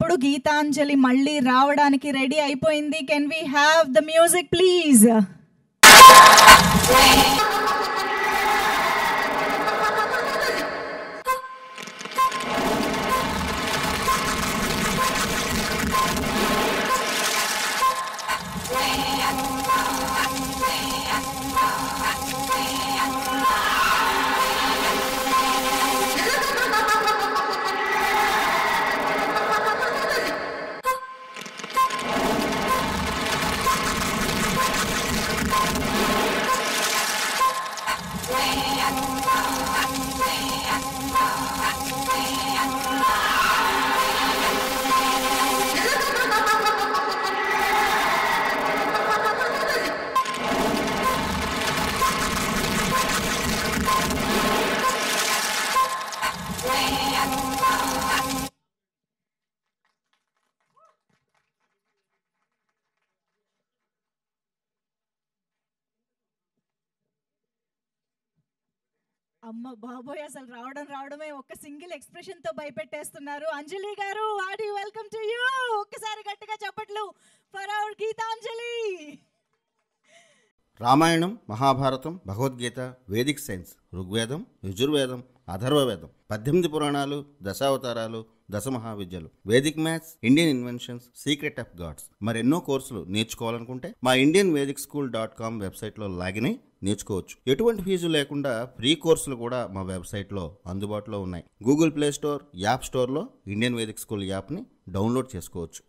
ఇప్పుడు గీతాంజలి మళ్ళీ రావడానికి రెడీ అయిపోయింది. Can we have the music please? అమ్మ బాబోయ్, అసలు రావడమే ఒక సింగిల్ ఎక్స్ప్రెషన్ తో భయపెట్టేస్తున్నారు. అంజలి గారు, హార్టీ వెల్కమ్ టు యూ. ఒక్కసారి గట్టిగా చప్పట్లు for our Geetanjali. Ramayanam, Mahabharatam, Bhagavadgita, vedic science, Rigvedam, Yajurvedam, Atharvavedam, 18 పురాణాలు, దశావతారాలు, 10 మహావిద్యలు, vedic maths, Indian inventions, secret of gods, మరెన్నో కోర్సులు నేర్చుకోవాలనుకుంటే మా indianvedicSchool.com వెబ్సైట్లో లాగిన్ అయి నేర్చుకోవచ్చు. ఎటువంటి ఫీజు లేకుండా ఫ్రీ కోర్సులు కూడా మా వెబ్సైట్లో అందుబాటులో ఉన్నాయి. గూగుల్ ప్లే స్టోర్, యాప్ స్టోర్లో ఇండియన్ వేదిక్ స్కూల్ యాప్ని డౌన్లోడ్ చేసుకోవచ్చు.